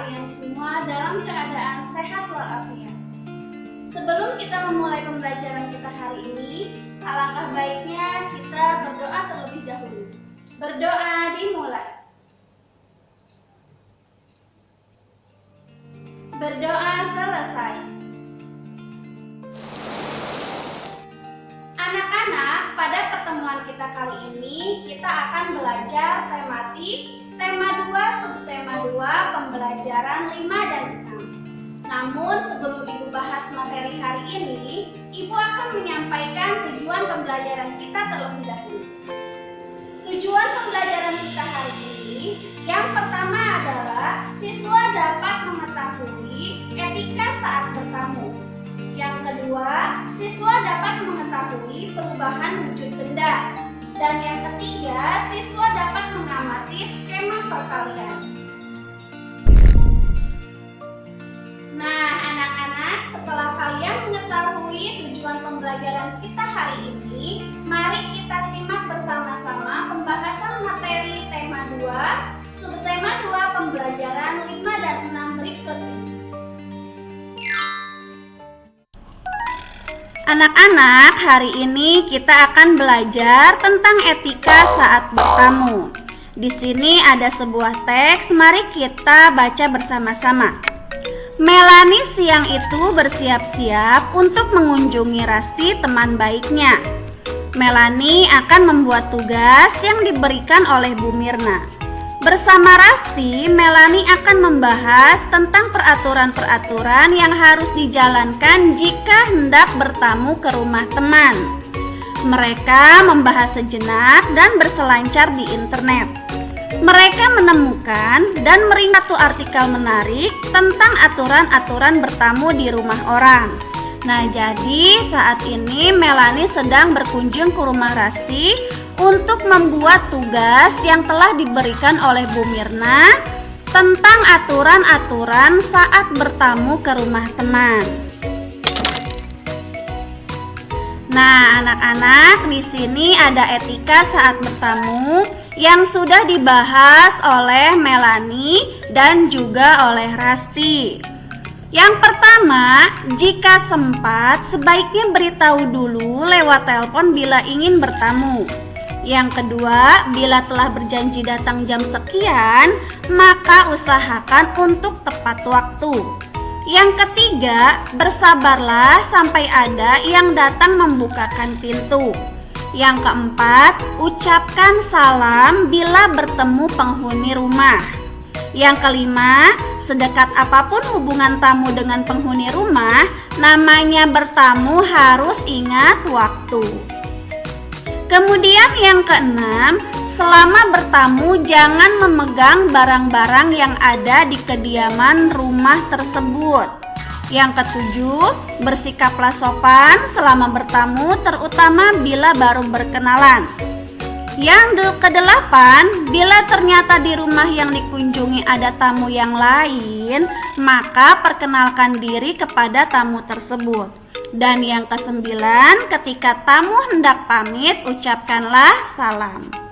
kalian semua dalam keadaan sehat walafiat. Sebelum kita memulai pembelajaran kita hari ini, alangkah baiknya kita berdoa terlebih dahulu. Berdoa dimulai. Berdoa selesai. Anak-anak, pada pertemuan kita kali ini kita akan belajar tematik tema 2, subtema 2, pembelajaran 5 dan 6. Namun sebelum Ibu bahas materi hari ini, Ibu akan menyampaikan tujuan pembelajaran kita terlebih dahulu. Tujuan pembelajaran kita hari ini, yang pertama adalah siswa dapat mengetahui etika saat bertamu. Yang kedua, siswa dapat mengetahui perubahan wujud benda. Dan yang ketiga, siswa dapat mengamati skema perkalian. Nah, anak-anak, setelah kalian mengetahui tujuan pembelajaran kita hari ini, mari kita simak bersama-sama pembahasan materi tema 2, subtema 2, pembelajaran 5 dan 6 berikut ini. Anak-anak, hari ini kita akan belajar tentang etika saat bertamu. Di sini ada sebuah teks, mari kita baca bersama-sama. Melanie siang itu bersiap-siap untuk mengunjungi Rasti, teman baiknya. Melanie akan membuat tugas yang diberikan oleh Bu Mirna. Bersama Rasti, Melanie akan membahas tentang peraturan-peraturan yang harus dijalankan jika hendak bertamu ke rumah teman. Mereka membahas sejenak dan berselancar di internet. Mereka menemukan dan meringkas satu artikel menarik tentang aturan-aturan bertamu di rumah orang. Nah, jadi saat ini Melanie sedang berkunjung ke rumah Rasti untuk membuat tugas yang telah diberikan oleh Bu Mirna tentang aturan-aturan saat bertamu ke rumah teman. Nah, anak-anak, di sini ada etika saat bertamu yang sudah dibahas oleh Melanie dan juga oleh Rasti. Yang pertama, jika sempat, sebaiknya beritahu dulu lewat telepon bila ingin bertamu. Yang kedua, bila telah berjanji datang jam sekian, maka usahakan untuk tepat waktu. Yang ketiga, bersabarlah sampai ada yang datang membukakan pintu. Yang keempat, ucapkan salam bila bertemu penghuni rumah. Yang kelima, sedekat apapun hubungan tamu dengan penghuni rumah, namanya bertamu harus ingat waktu. Kemudian yang keenam, selama bertamu jangan memegang barang-barang yang ada di kediaman rumah tersebut. Yang ketujuh, bersikaplah sopan selama bertamu, terutama bila baru berkenalan. Yang kedelapan, bila ternyata di rumah yang dikunjungi ada tamu yang lain, maka perkenalkan diri kepada tamu tersebut. Dan yang kesembilan, ketika tamu hendak pamit, ucapkanlah salam.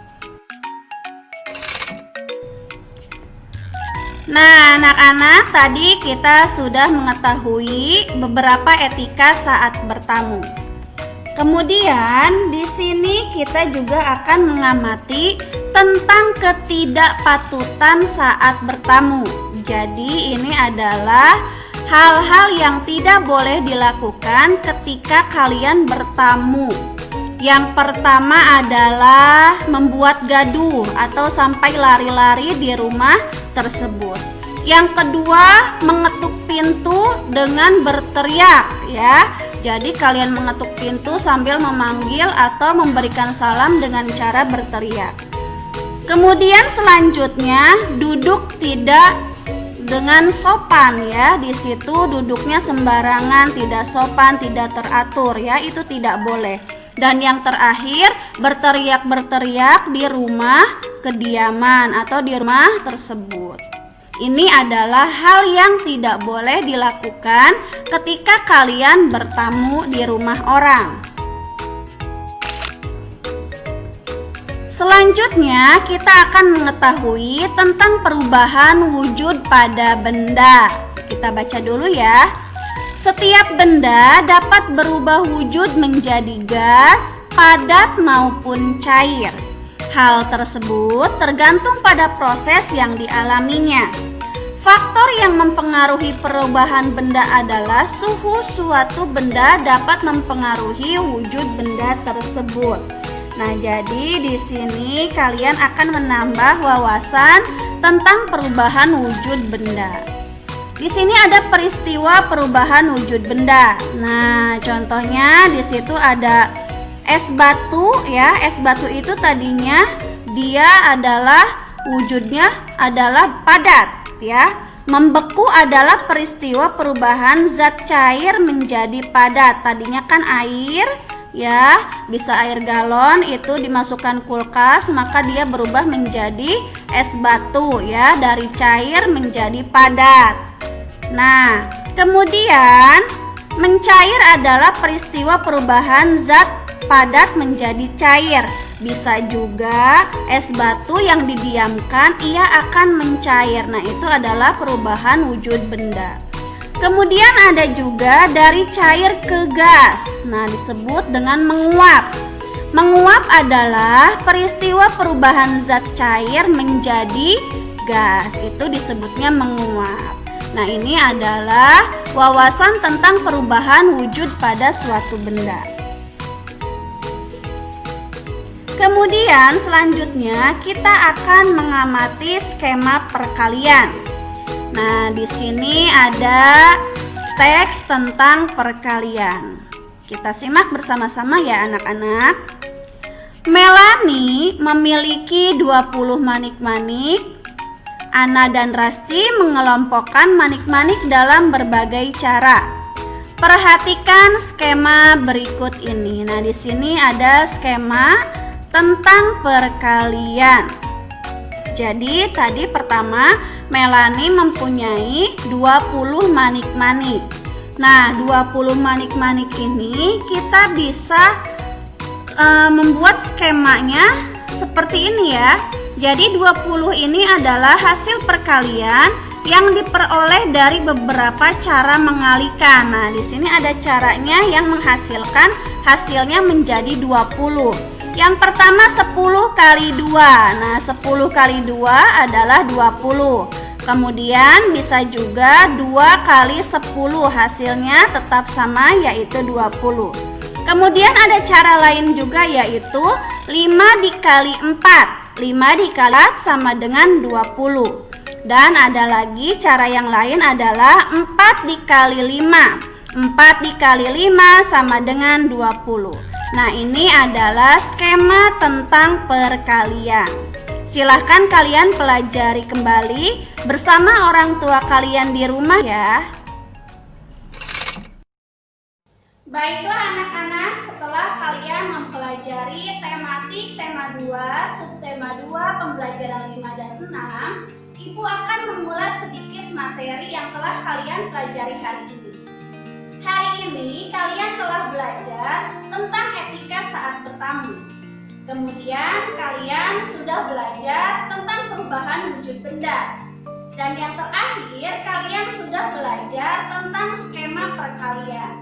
Nah, anak-anak, tadi kita sudah mengetahui beberapa etika saat bertamu. Kemudian di sini kita juga akan mengamati tentang ketidakpatutan saat bertamu. Jadi ini adalah hal-hal yang tidak boleh dilakukan ketika kalian bertamu. Yang pertama adalah membuat gaduh atau sampai lari-lari di rumah tersebut. Yang kedua, mengetuk pintu dengan berteriak, ya. Jadi kalian mengetuk pintu sambil memanggil atau memberikan salam dengan cara berteriak. Kemudian selanjutnya, duduk tidak dengan sopan, ya. Di situ duduknya sembarangan, tidak sopan, tidak teratur, ya. Itu tidak boleh. Dan yang terakhir, berteriak-berteriak di rumah kediaman atau di rumah tersebut. Ini adalah hal yang tidak boleh dilakukan ketika kalian bertamu di rumah orang. Selanjutnya kita akan mengetahui tentang perubahan wujud pada benda. Kita baca dulu ya. Setiap benda dapat berubah wujud menjadi gas, padat maupun cair. Hal tersebut tergantung pada proses yang dialaminya. Faktor yang mempengaruhi perubahan benda adalah suhu suatu benda dapat mempengaruhi wujud benda tersebut. Nah, jadi di sini kalian akan menambah wawasan tentang perubahan wujud benda. Di sini ada peristiwa perubahan wujud benda. Nah, contohnya di situ ada es batu ya. Es batu itu tadinya dia adalah wujudnya adalah padat ya. Membeku adalah peristiwa perubahan zat cair menjadi padat. Tadinya kan air ya, bisa air galon itu dimasukkan kulkas, maka dia berubah menjadi es batu ya, dari cair menjadi padat. Nah, kemudian mencair adalah peristiwa perubahan zat padat menjadi cair. Bisa juga es batu yang didiamkan ia akan mencair. Nah, itu adalah perubahan wujud benda. Kemudian ada juga dari cair ke gas. Nah, disebut dengan menguap. Menguap adalah peristiwa perubahan zat cair menjadi gas. Itu disebutnya menguap. Nah, ini adalah wawasan tentang perubahan wujud pada suatu benda. Kemudian selanjutnya kita akan mengamati skema perkalian. Nah, di sini ada teks tentang perkalian. Kita simak bersama-sama ya anak-anak. Melani memiliki 20 manik-manik. Ana dan Rasti mengelompokkan manik-manik dalam berbagai cara. Perhatikan skema berikut ini. Nah, di sini ada skema tentang perkalian. Jadi tadi pertama Melani mempunyai 20 manik-manik. Nah, 20 manik-manik ini kita bisa membuat skemanya seperti ini ya. Jadi 20 ini adalah hasil perkalian yang diperoleh dari beberapa cara mengalikan. Nah, di sini ada caranya yang menghasilkan hasilnya menjadi 20. Yang pertama 10 kali 2. Nah, 10 kali 2 adalah 20. Kemudian bisa juga 2 kali 10, hasilnya tetap sama yaitu 20. Kemudian ada cara lain juga yaitu 5 dikali 4. 5 dikali 4 sama dengan 20. Dan ada lagi cara yang lain adalah 4 dikali 5. 4 dikali 5 sama dengan 20. Nah, ini adalah skema tentang perkalian. Silahkan kalian pelajari kembali bersama orang tua kalian di rumah ya. Baiklah anak-anak, setelah kalian mempelajari tematik tema 2, subtema 2, pembelajaran 5 dan 6, Ibu akan mengulas sedikit materi yang telah kalian pelajari hari ini. Hari ini kalian telah belajar tentang etika saat bertamu. Kemudian kalian sudah belajar tentang perubahan wujud benda. Dan yang terakhir kalian sudah belajar tentang skema perkalian.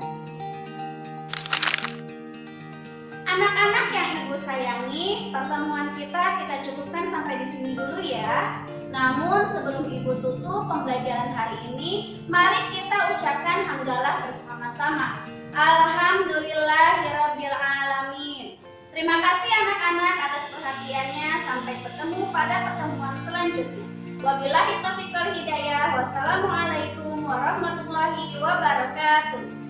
Anak-anak yang Ibu sayangi, pertemuan kita cukupkan sampai di sini dulu ya. Namun sebelum Ibu tutup pembelajaran hari ini, mari kita ucapkan hamdalah bersama-sama. Alhamdulillahirabbil alamin. Terima kasih anak-anak atas perhatiannya. Sampai bertemu pada pertemuan selanjutnya. Wabillahi taufiq wal hidayah. Wassalamualaikum warahmatullahi wabarakatuh.